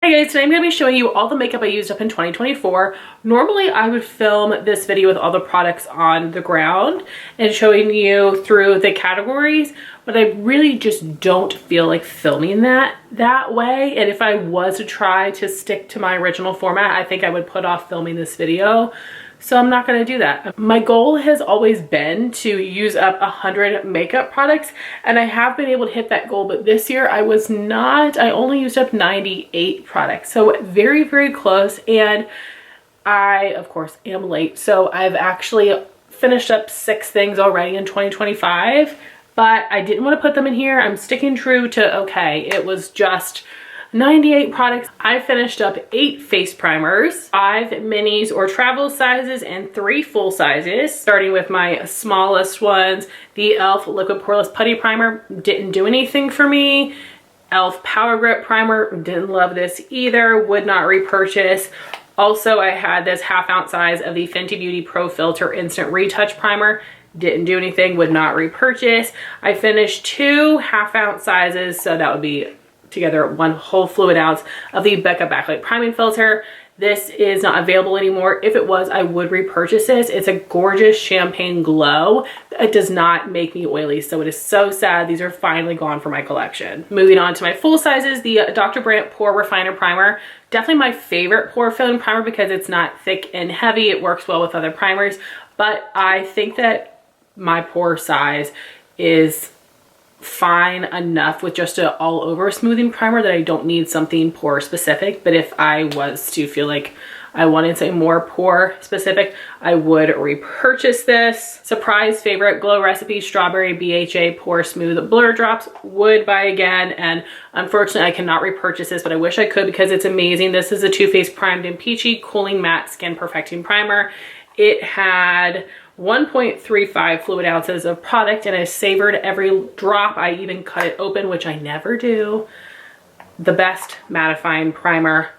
Hey guys, today I'm going to be showing you all the makeup I used up in 2024. Normally I would film this video with all the products on the ground and showing you through the categories, but I really just don't feel like filming that way. And if I was to try to stick to my original format, I think I would put off filming this video. So I'm not going to do that. My goal has always been to use up 100 makeup products, and I have been able to hit that goal, but this year I was not. I only used up 98 products. So very, very close. And I, of course, am late. So I've actually finished up 6 things already in 2025, but I didn't want to put them in here. I'm sticking true to, okay, it was just 98 products. I finished up 8 face primers, 5 minis or travel sizes, and 3 full sizes. Starting with my smallest ones, the e.l.f. Liquid Poreless Putty Primer didn't do anything for me. e.l.f. Power Grip Primer, didn't love this either, would not repurchase. Also, I had this 1/2 ounce size of the Fenty Beauty Pro Filter Instant Retouch Primer. Didn't do anything, would not repurchase. I finished 2 1/2 ounce sizes, so that would be together 1 whole fluid ounce of the Becca Backlight Priming Filter. This is not available anymore. If it was, I would repurchase this. It's a gorgeous champagne glow. It does not make me oily, so it is so sad these are finally gone from my collection. Moving on to my full sizes, the Dr. Brandt Pore Refiner Primer. Definitely my favorite pore filling primer because it's not thick and heavy. It works well with other primers, but I think that my pore size is fine enough with just a all over smoothing primer that I don't need something pore specific. But if I was to feel like I wanted something more pore specific, I would repurchase this. Surprise favorite Glow Recipe Strawberry BHA Pore Smooth Blur Drops, would buy again. And unfortunately I cannot repurchase this, but I wish I could because it's amazing. This is a Too Faced Primed and Peachy Cooling Matte Skin Perfecting Primer. It had 1.35 fluid ounces of product, and I savored every drop. I even cut it open, which I never do. The best mattifying primer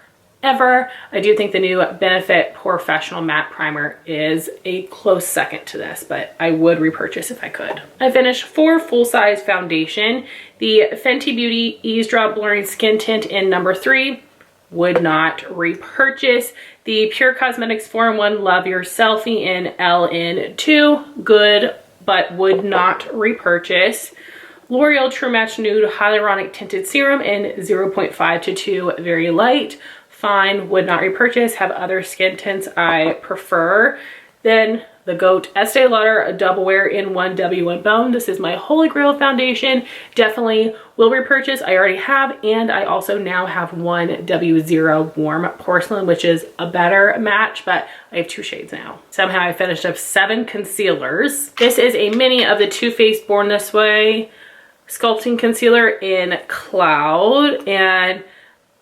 ever. I do think the new Benefit Professional Matte Primer is a close second to this, but I would repurchase if I could. I finished 4 full-size foundation. The Fenty Beauty Ease Drop Blurring Skin Tint in number 3. Would not repurchase. The Pure Cosmetics 4-in-1 Love Your Selfie in LN2, good, but would not repurchase. L'Oreal True Match Nude Hyaluronic Tinted Serum in 0.5 to 2, very light, fine, would not repurchase. Have other skin tints I prefer. Then the GOAT Estee Lauder Double Wear in 1W1 Bone. This is my holy grail foundation. Definitely will repurchase. I already have, and I also now have 1W0 Warm Porcelain, which is a better match, but I have 2 shades now. Somehow I finished up 7 concealers. This is a mini of the Too Faced Born This Way Sculpting Concealer in Cloud, and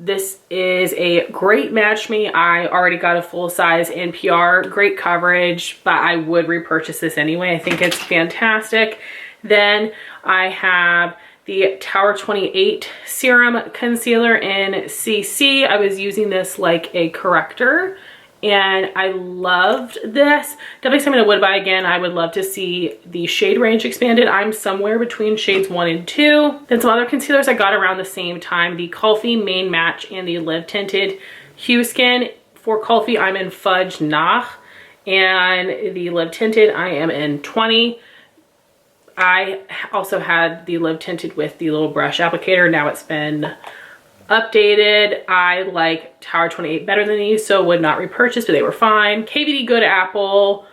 this is a great match me. I already got a full size in PR, great coverage, but I would repurchase this anyway. I think it's fantastic. Then I have the Tower 28 Serum Concealer in CC. I was using this like a corrector, and I loved this. Definitely something I would buy again. I would love to see the shade range expanded. I'm somewhere between shades 1 and 2. Then some other concealers I got around the same time. The Kulfi Main Match and the Live Tinted Hue Skin. For Kulfi, I'm in Fudge Nah, and the Live Tinted, I am in 20. I also had the Live Tinted with the little brush applicator. Now it's been updated. I like Tower 28 better than these, so would not repurchase, but they were fine. KVD Good Apple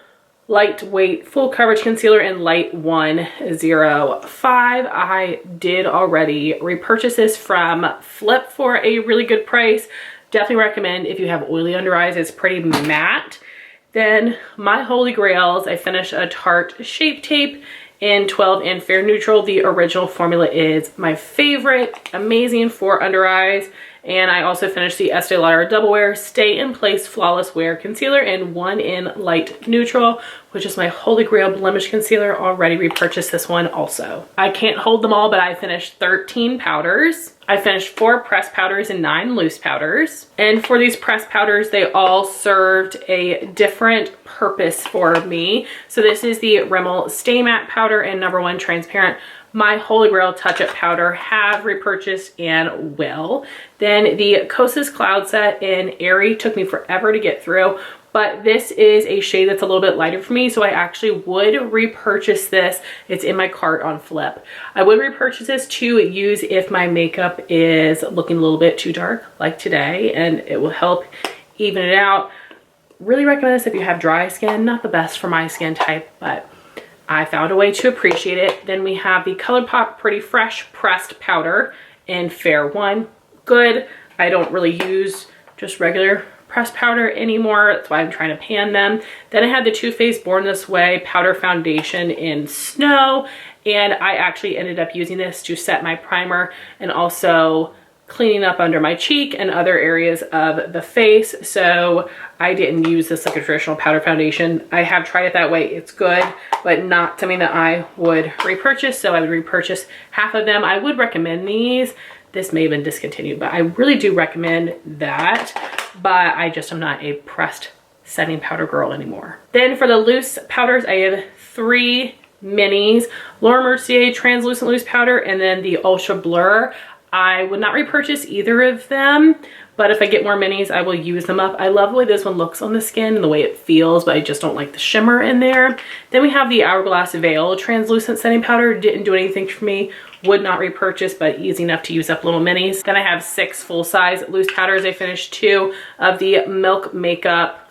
Lightweight Full Coverage Concealer in Light 105. I did already repurchase this from Flip for a really good price. Definitely recommend if you have oily under eyes. It's pretty matte. Then my holy grails, I finished a Tarte Shape Tape in 12 and Fair Neutral. The original formula is my favorite, amazing for under eyes. And I also finished the Estee Lauder Double Wear Stay in Place Flawless Wear Concealer in 1 in Light Neutral, which is my holy grail blemish concealer. Already repurchased this one also. I can't hold them all, but I finished 13 powders. I finished 4 pressed powders and 9 loose powders. And for these pressed powders, they all served a different purpose for me. So this is the Rimmel Stay Matte Powder in number 1 Transparent my Holy Grail touch-up powder, have repurchased and will. Then the Kosas Cloud Set in Airy took me forever to get through, but this is a shade that's a little bit lighter for me, so I actually would repurchase this. It's in my cart on Flip. I would repurchase this to use if my makeup is looking a little bit too dark, like today, and it will help even it out. Really recommend this if you have dry skin. Not the best for my skin type, but I found a way to appreciate it. Then we have the ColourPop Pretty Fresh Pressed Powder in Fair 1. Good. I don't really use just regular pressed powder anymore. That's why I'm trying to pan them. Then I had the Too Faced Born This Way Powder Foundation in Snow. And I actually ended up using this to set my primer and also cleaning up under my cheek and other areas of the face. So I didn't use this like a traditional powder foundation. I have tried it that way. It's good, but not something that I would repurchase. So I would repurchase half of them. I would recommend these. This may have been discontinued, but I really do recommend that. But I just am not a pressed setting powder girl anymore. Then for the loose powders, I have 3 minis. Laura Mercier Translucent Loose Powder and then the Ultra Blur. I would not repurchase either of them, but if I get more minis, I will use them up. I love the way this one looks on the skin and the way it feels, but I just don't like the shimmer in there. Then we have the Hourglass Veil Translucent Setting Powder. Didn't do anything for me. Would not repurchase, but easy enough to use up little minis. Then I have 6 full-size loose powders. I finished 2 of the Milk Makeup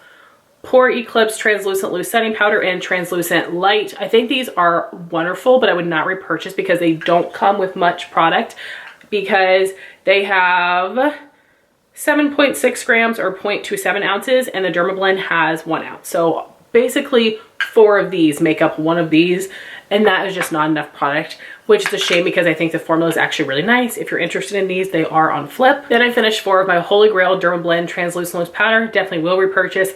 Pore Eclipse Translucent Loose Setting Powder and Translucent Light. I think these are wonderful, but I would not repurchase because they don't come with much product, because they have 7.6 grams or 0.27 ounces and the Dermablend has 1 ounce. So basically 4 of these make up 1 of these, and that is just not enough product, which is a shame because I think the formula is actually really nice. If you're interested in these, they are on Flip. Then I finished 4 of my Holy Grail Dermablend Translucent Loose Powder. Definitely will repurchase,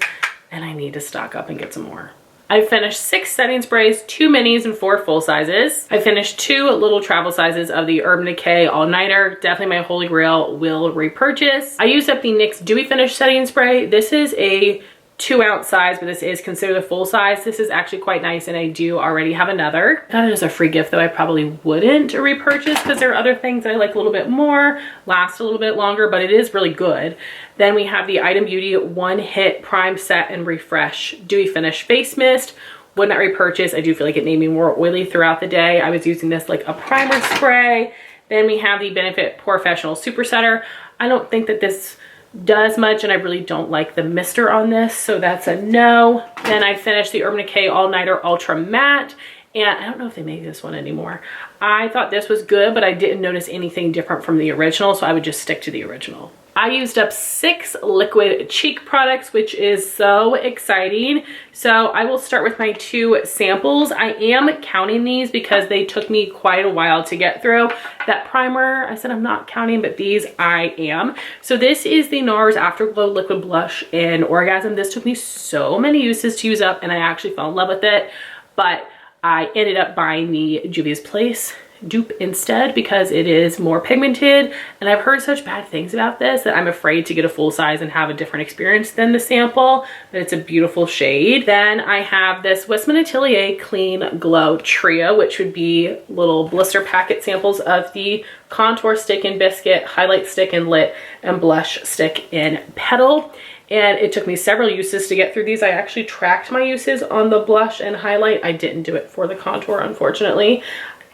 and I need to stock up and get some more. I finished 6 setting sprays, 2 minis and 4 full sizes. I finished 2 little travel sizes of the Urban Decay All Nighter. Definitely my Holy Grail, will repurchase. I used up the NYX Dewy Finish setting spray. This is a 2-ounce size, but this is considered a full size. This is actually quite nice, and I do already have another. I got it as a free gift, though I probably wouldn't repurchase because there are other things I like a little bit more, last a little bit longer, but it is really good. Then we have the Item Beauty One Hit Prime Set and Refresh Dewy Finish Face Mist. Would not repurchase. I do feel like it made me more oily throughout the day. I was using this like a primer spray. Then we have the Benefit Professional Super Setter. I don't think that this does much, and I really don't like the mister on this, so that's a no. Then I finished the Urban Decay All Nighter Ultra Matte, and I don't know if they make this one anymore. I thought this was good, but I didn't notice anything different from the original, so I would just stick to the original. I used up 6 liquid cheek products, which is so exciting. So I will start with my 2 samples. I am counting these because they took me quite a while to get through. That primer, I said I'm not counting, but these I am. So this is the NARS Afterglow Liquid Blush in Orgasm. This took me so many uses to use up, and I actually fell in love with it. But I ended up buying the Juvia's Place dupe instead because it is more pigmented, and I've heard such bad things about this that I'm afraid to get a full size and have a different experience than the sample, but it's a beautiful shade. Then I have this Westman Atelier Clean Glow Trio, which would be little blister packet samples of the Contour Stick in Biscuit, Highlight Stick in Lit, and Blush Stick in Petal. And it took me several uses to get through these. I actually tracked my uses on the blush and highlight. I didn't do it for the contour, unfortunately.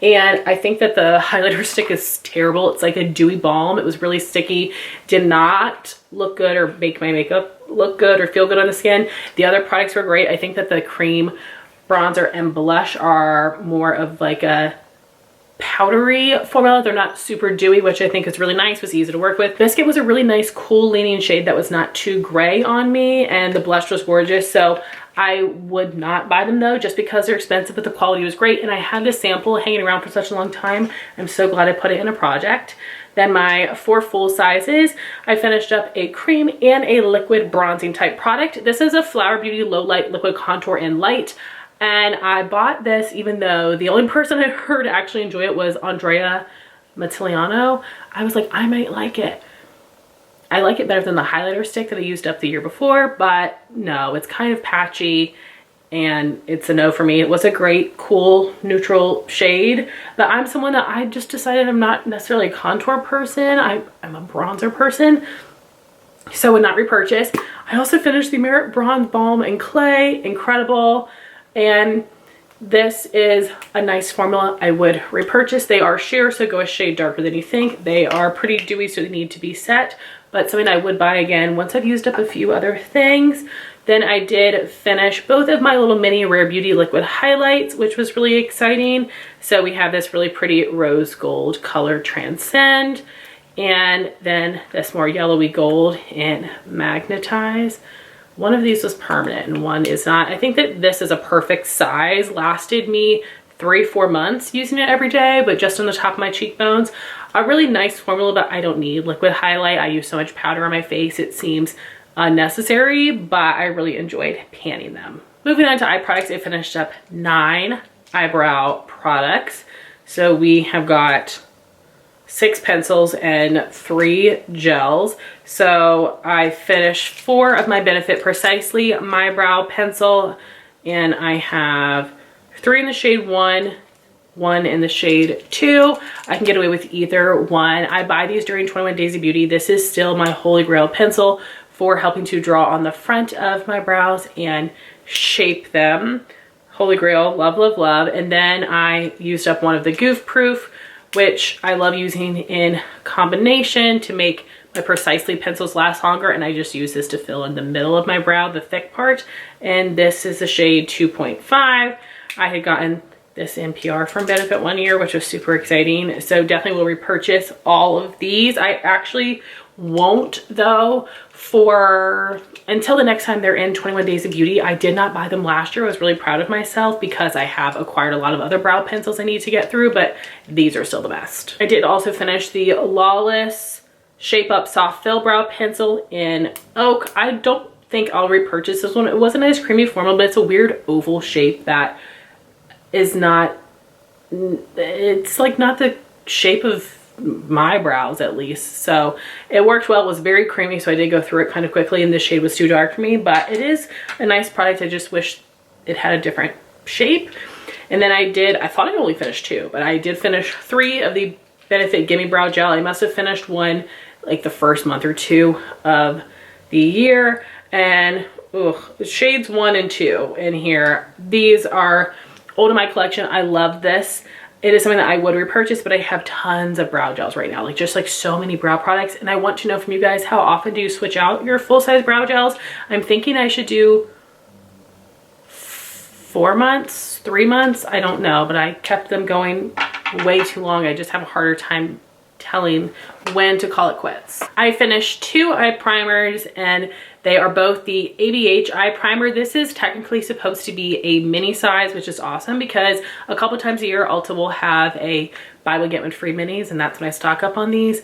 And I think that the highlighter stick is terrible. It's like a dewy balm. It was really sticky. Did not look good or make my makeup look good or feel good on the skin. The other products were great. I think that the cream bronzer and blush are more of like a powdery formula. They're not super dewy, which I think is really nice, was easy to work with. Biscuit was a really nice cool leaning shade that was not too gray on me, and the blush was gorgeous. So I would not buy them though, just because they're expensive, but the quality was great. And I had this sample hanging around for such a long time. I'm so glad I put it in a project. Then my 4 full sizes, I finished up a cream and a liquid bronzing type product. This is a Flower Beauty Low Light Liquid Contour in Light. And I bought this even though the only person I heard actually enjoy it was Andrea Mattiliano. I was like, I might like it. I like it better than the highlighter stick that I used up the year before, but no, it's kind of patchy and it's a no for me. It was a great, cool, neutral shade, but I'm someone that I just decided I'm not necessarily a contour person. I'm a bronzer person, so I would not repurchase. I also finished the Merit Bronze Balm in Clay, incredible, and this is a nice formula. I would repurchase. They are sheer, so go a shade darker than you think. They are pretty dewy, so they need to be set, but something I would buy again once I've used up a few other things. Then I did finish both of my little mini Rare Beauty liquid highlights, which was really exciting. So we have this really pretty rose gold color Transcend, and then this more yellowy gold in Magnetize. One of these was permanent and one is not. I think that this is a perfect size. Lasted me 3-4 months using it every day, but just on the top of my cheekbones. A really nice formula, but I don't need liquid highlight. I use so much powder on my face, it seems unnecessary, but I really enjoyed panning them. Moving on to eye products, I finished up 9 eyebrow products. So we have got 6 pencils and 3 gels. So I finished 4 of my Benefit Precisely My Brow pencil, and I have 3 in the shade 1, 1 in the shade 2. I can get away with either one. I buy these during 21 Days of Beauty. This is still my holy grail pencil for helping to draw on the front of my brows and shape them. Holy grail, love, love, love. And then I used up one of the Goof Proof, which I love using in combination to make my Precisely pencils last longer. And I just use this to fill in the middle of my brow, the thick part. And this is the shade 2.5. I had gotten this NPR from Benefit one year, which was super exciting. So definitely will repurchase all of these. I actually won't though for until the next time they're in 21 Days of Beauty. I did not buy them last year. I was really proud of myself because I have acquired a lot of other brow pencils I need to get through, but these are still the best. I did also finish the Lawless Shape Up Soft Fill Brow Pencil in Oak. I don't think I'll repurchase this one. It was a nice creamy formula, but it's a weird oval shape that is not, it's like not the shape of my brows at least. So it worked well. It was very creamy, so I did go through it kind of quickly, and this shade was too dark for me, but it is a nice product. I just wish it had a different shape. And then I thought I only finished 2, but I did finish 3 of the Benefit Gimme Brow Gel. I must have finished one like the first month or 2 of the year, and shades 1 and 2 in here. These are old in my collection. I love this. It is something that I would repurchase, but I have tons of brow gels right now, like just like so many brow products. And I want to know from you guys, how often do you switch out your full-size brow gels? I'm thinking I should do 4 months, 3 months. I don't know, but I kept them going way too long. I just have a harder time telling when to call it quits. I finished 2 eye primers, and they are both the ABH eye primer. This is technically supposed to be a mini size, which is awesome because a couple times a year Ulta will have a buy one get one free minis, and that's when I stock up on these.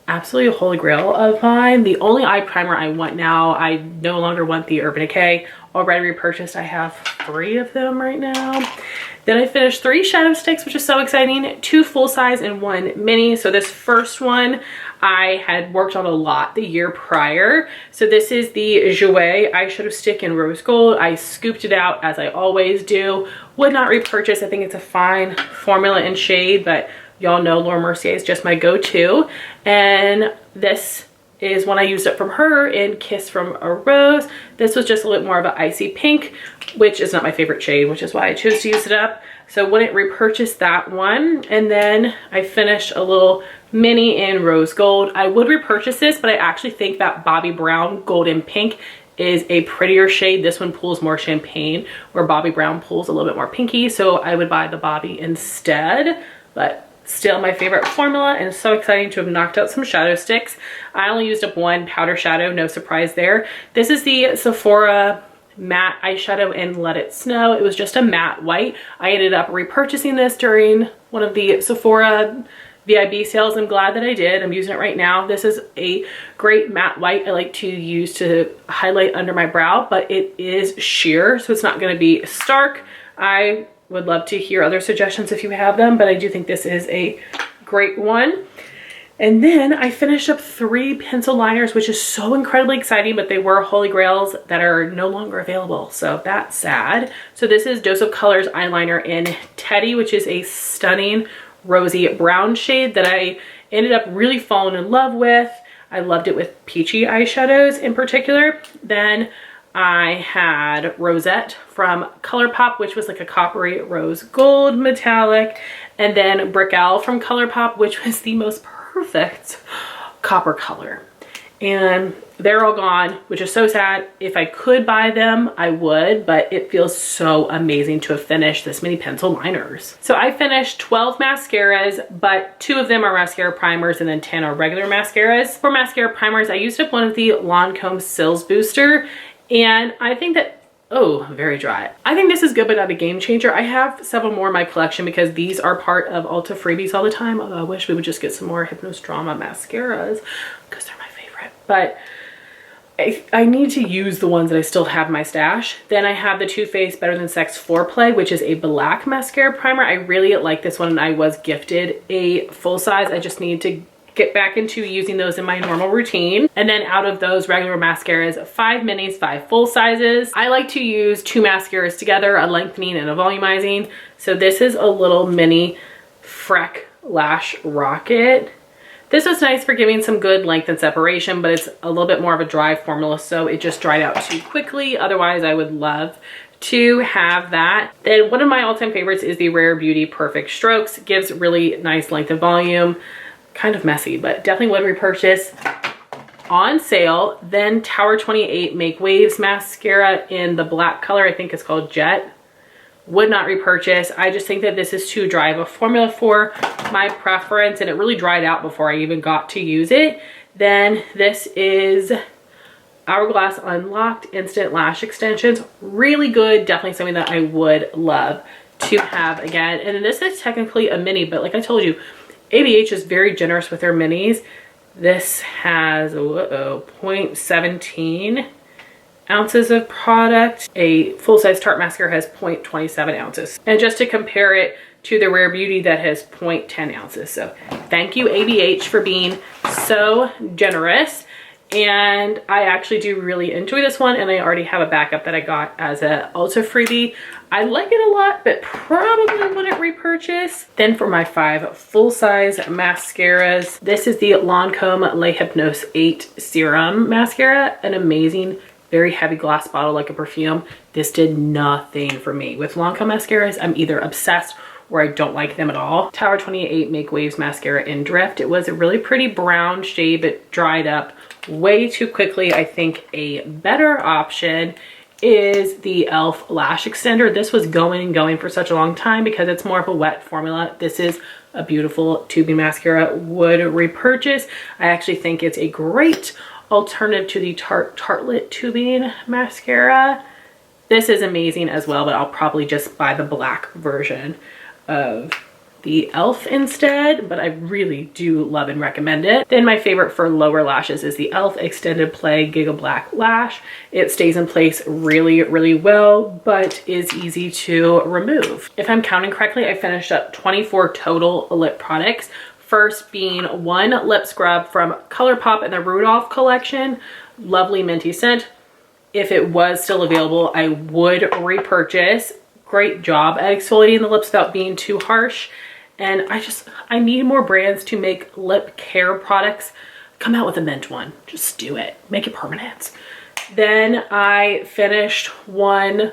Absolutely a holy grail of mine. The only eye primer I want now, I no longer want the Urban Decay. Already repurchased. I have 3 of them right now. Then I finished 3 shadow sticks, which is so exciting. 2 full size and 1 mini. So this first one I had worked on a lot the year prior. So this is the Jouer eyeshadow stick in rose gold. I scooped it out as I always do. Would not repurchase. I think it's a fine formula and shade, but y'all know Laura Mercier is just my go-to. And this is one I used up from her in Kiss from a Rose. This was just a little bit more of an icy pink, which is not my favorite shade, which is why I chose to use it up. So wouldn't repurchase that one. And then I finished a little mini in rose gold. I would repurchase this, but I actually think that Bobbi Brown Golden Pink is a prettier shade. This one pulls more champagne, where Bobbi Brown pulls a little bit more pinky. So I would buy the Bobbi instead, but still my favorite formula, and so exciting to have knocked out some shadow sticks. I only used up 1 powder shadow, no surprise there. This is the Sephora matte eyeshadow in Let It Snow. It was just a matte white. I ended up repurchasing this during one of the Sephora VIB sales. I'm glad that I did. I'm using it right now. This is a great matte white I like to use to highlight under my brow, but it is sheer, so it's not going to be stark. I would love to hear other suggestions if you have them, but I do think this is a great one. And then I finished up 3 pencil liners, which is so incredibly exciting, but they were holy grails that are no longer available. So that's sad. So this is Dose of Colors eyeliner in Teddy, which is a stunning rosy brown shade that I ended up really falling in love with. I loved it with peachy eyeshadows in particular. Then I had Rosette from ColourPop, which was like a coppery rose gold metallic. And then Brickell from ColourPop, which was the most perfect copper color. And they're all gone, which is so sad. If I could buy them, I would, but it feels so amazing to have finished this many pencil liners. So I finished 12 mascaras, but 2 of them are mascara primers and then 10 are regular mascaras. For mascara primers, I used up one of the Lancome Sills Booster, and I think that, oh, very dry. I think this is good, but not a game changer. I have several more in my collection because these are part of Ulta freebies all the time. Although I wish we would just get some more Hypnose Drama mascaras because they're my favorite. But I need to use the ones that I still have in my stash. Then I have the Too Faced Better Than Sex Foreplay, which is a black mascara primer. I really like this one and I was gifted a full size. I just need to get back into using those in my normal routine. And then out of those regular mascaras, 5 minis, 5 full sizes. I like to use 2 mascaras together, a lengthening and a volumizing. So this is a little mini Freck Lash Rocket. This was nice for giving some good length and separation, but it's a little bit more of a dry formula, so it just dried out too quickly. Otherwise, I would love to have that. Then one of my all-time favorites is the Rare Beauty Perfect Strokes. Gives really nice length and volume. Kind of messy, but definitely would repurchase. On sale, then Tower 28 Make Waves mascara in the black color. I think it's called Jet. Would not repurchase. I just think that this is too dry of a formula for my preference, and it really dried out before I even got to use it. Then this is Hourglass Unlocked Instant Lash Extensions. Really good. Definitely something that I would love to have again. And then this is technically a mini, but like I told you, ABH is very generous with their minis. This has 0.17 ounces of product. A full-size Tarte mascara has 0.27 ounces. And just to compare it to the Rare Beauty that has 0.10 ounces. So thank you ABH for being so generous. And I actually do really enjoy this one, and I already have a backup that I got as a Ulta freebie. I like it a lot, but probably wouldn't repurchase. Then for my 5 full-size mascaras, this is the Lancome Le Hypnose 8 Serum Mascara. An amazing, very heavy glass bottle like a perfume. This did nothing for me. With Lancome mascaras, I'm either obsessed or I don't like them at all. Tower 28 Make Waves Mascara in Drift. It was a really pretty brown shade, but dried up way too quickly. I think a better option is the e.l.f. Lash Extender. This was going for such a long time because it's more of a wet formula. This is a beautiful tubing mascara. Would repurchase. I actually think it's a great alternative to the Tartelette tubing mascara. This is amazing as well, but I'll probably just buy the black version of the e.l.f. instead, but I really do love and recommend it. Then my favorite for lower lashes is the e.l.f. Extended Play Giga Black Lash. It stays in place really, really well, but is easy to remove. If I'm counting correctly, I finished up 24 total lip products. First being 1 lip scrub from ColourPop in the Rudolph collection. Lovely minty scent. If it was still available, I would repurchase. Great job at exfoliating the lips without being too harsh. And I need more brands to make lip care products. Come out with a mint one. Just do it. Make it permanent. Then I finished 1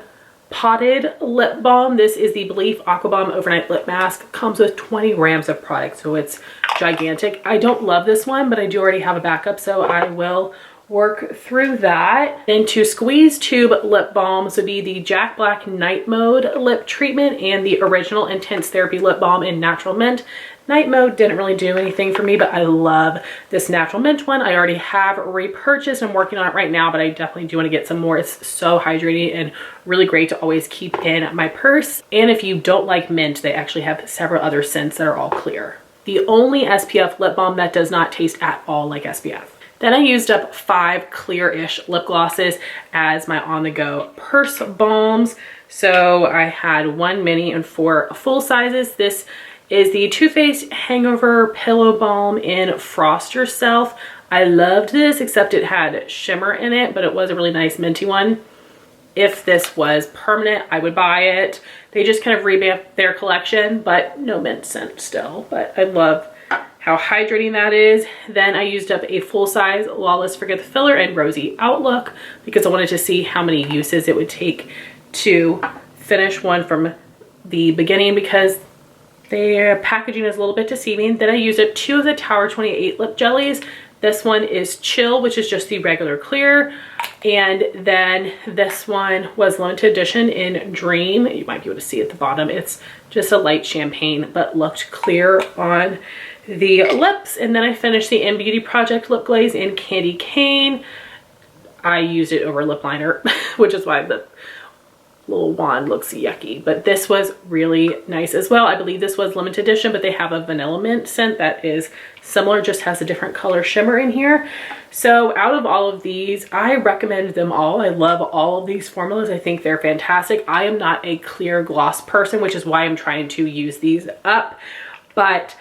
potted lip balm. This is the Belief Aquabalm Overnight Lip Mask. Comes with 20 grams of product, so it's gigantic. I don't love this one, but I do already have a backup, so I will work through that. Then 2 squeeze tube lip balms would be the Jack Black Night Mode lip treatment and the Original Intense Therapy lip balm in Natural Mint. Night Mode didn't really do anything for me, but I love this Natural Mint one. I already have repurchased. I'm working on it right now, but I definitely do want to get some more. It's so hydrating and really great to always keep in my purse. And if you don't like mint, they actually have several other scents that are all clear. The only SPF lip balm that does not taste at all like SPF. Then I used up 5 clear-ish lip glosses as my on-the-go purse balms. So I had 1 mini and 4 full sizes. This is the Too Faced Hangover Pillow Balm in Frost Yourself. I loved this, except it had shimmer in it, but it was a really nice minty one. If this was permanent, I would buy it. They just kind of revamped their collection, but no mint scent still. But I love how hydrating that is. Then I used up a full-size Lawless Forget the Filler and Rosy Outlook because I wanted to see how many uses it would take to finish one from the beginning, because their packaging is a little bit deceiving. Then I used up 2 of the Tower 28 lip jellies. This one is Chill, which is just the regular clear. And then this one was limited edition in Dream. You might be able to see at the bottom. It's just a light champagne, but looked clear on the lips. And then I finished the M Beauty Project Lip Glaze in Candy Cane. I used it over lip liner, which is why the little wand looks yucky, but this was really nice as well. I believe this was limited edition, but they have a vanilla mint scent that is similar, just has a different color shimmer in here. So out of all of these, I recommend them all. I love all of these formulas. I think they're fantastic. I am not a clear gloss person, which is why I'm trying to use these up, but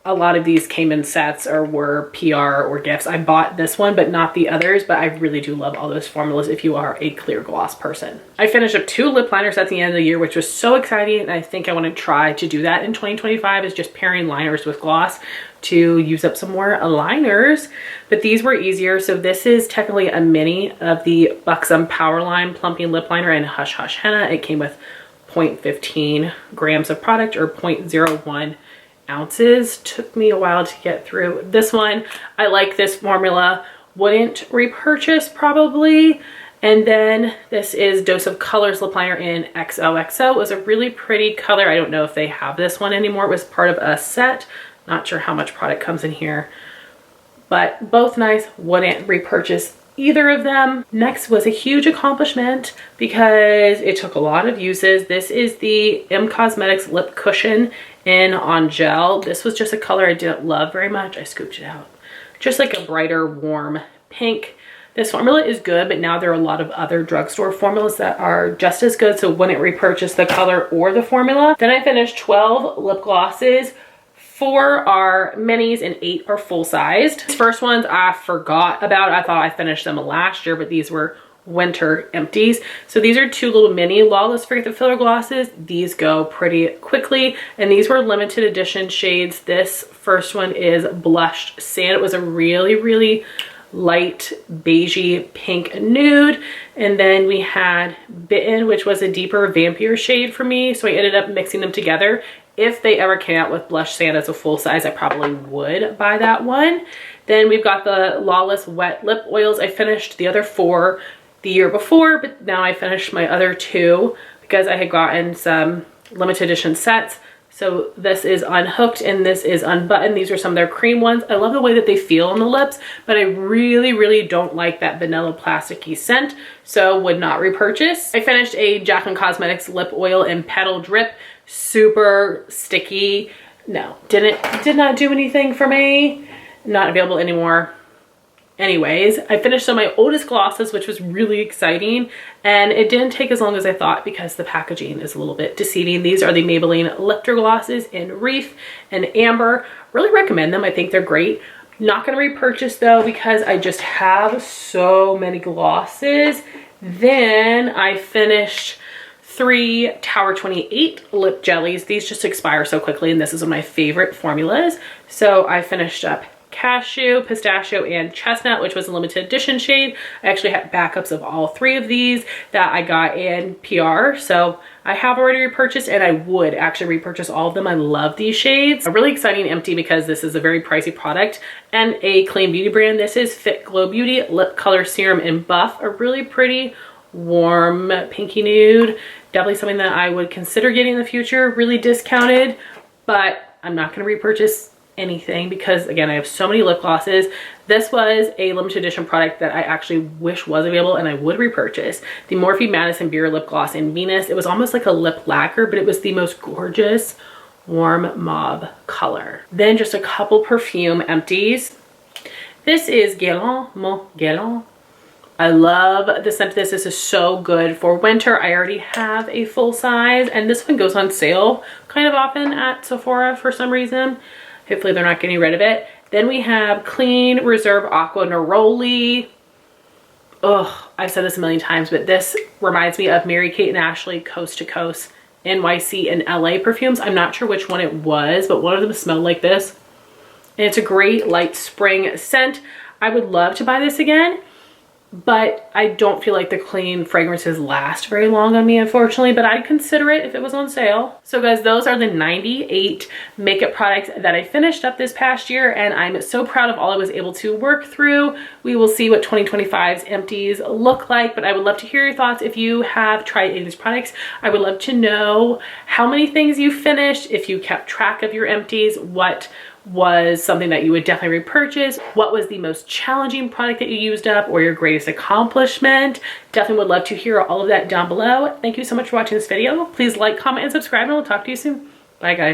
a lot of these came in sets or were PR or gifts. I bought this one, but not the others, but I really do love all those formulas if you are a clear gloss person. I finished up 2 lip liners at the end of the year, which was so exciting. And I think I want to try to do that in 2025, is just pairing liners with gloss to use up some more liners. But these were easier. So this is technically a mini of the Buxom Powerline Plumping Lip Liner in Hush Hush Henna. It came with 0.15 grams of product, or 0.01 ounces. Took me a while to get through this one. I like this formula, wouldn't repurchase probably. And then this is Dose of Colors lip liner in XOXO. It was a really pretty color. I don't know if they have this one anymore. It was part of a set. Not sure how much product comes in here, but both nice. Wouldn't repurchase either of them. Next was a huge accomplishment because it took a lot of uses. This is the M Cosmetics Lip Cushion in On Gel. This was just a color I didn't love very much. I scooped it out. Just like a brighter, warm pink. This formula is good, but now there are a lot of other drugstore formulas that are just as good, so wouldn't repurchase the color or the formula. Then I finished 12 lip glosses. 4 are minis and 8 are full-sized. These first ones I forgot about. I thought I finished them last year, but these were winter empties. So these are 2 little mini Lawless Forget the Filler glosses. These go pretty quickly, and these were limited edition shades. This first one is Blushed Sand. It was a really light beigey pink nude. And then we had Bitten, which was a deeper vampire shade for me, so I ended up mixing them together. If they ever came out with Blush Sand as a full size, I probably would buy that one. Then we've got the Lawless Wet Lip Oils. I finished the other 4 the year before, but now I finished my other 2 because I had gotten some limited edition sets. So this is Unhooked and this is Unbuttoned. These are some of their cream ones. I love the way that they feel on the lips, but I really don't like that vanilla plasticky scent, so would not repurchase. I finished a Jaclyn Cosmetics Lip Oil in Petal Drip. Super sticky. No, did not do anything for me. Not available anymore. Anyways, I finished some of my oldest glosses, which was really exciting, and it didn't take as long as I thought because the packaging is a little bit deceiving. These are the Maybelline Lifter glosses in Reef and Amber. Really recommend them. I think they're great. Not going to repurchase though because I just have so many glosses. Then I finished 3 Tower 28 lip jellies. These just expire so quickly, and this is one of my favorite formulas. So I finished up Cashew, Pistachio, and Chestnut, which was a limited edition shade. I actually had backups of all 3 of these that I got in PR. So I have already repurchased, and I would actually repurchase all of them. I love these shades. A really exciting empty because this is a very pricey product and a clean beauty brand. This is Fit Glow Beauty Lip Color Serum in Buff. A really pretty warm pinky nude. Definitely something that I would consider getting in the future. Really discounted, but I'm not going to repurchase anything because again I have so many lip glosses. This was a limited edition product that I actually wish was available and I would repurchase. The Morphe Madison Beer Lip Gloss in Venus. It was almost like a lip lacquer, but it was the most gorgeous warm mauve color. Then just a couple perfume empties. This is Galant Mon Galant I love the scent of this. This is so good for winter. I already have a full size, and this one goes on sale kind of often at Sephora for some reason. Hopefully they're not getting rid of it. Then we have Clean Reserve Aqua Neroli. Ugh, I've said this a million times, but this reminds me of Mary-Kate and Ashley Coast to Coast NYC and LA perfumes. I'm not sure which one it was, but one of them smelled like this. And it's a great light spring scent. I would love to buy this again, but I don't feel like the clean fragrances last very long on me, unfortunately, but I'd consider it if it was on sale. So guys, those are the 98 makeup products that I finished up this past year, and I'm so proud of all I was able to work through. We will see what 2025's empties look like, but I would love to hear your thoughts if you have tried any of these products. I would love to know how many things you finished, if you kept track of your empties, what was something that you would definitely repurchase, what was the most challenging product that you used up, or your greatest accomplishment. Definitely would love to hear all of that down below. Thank you so much for watching this video. Please like, comment, and subscribe, and we'll talk to you soon. Bye guys.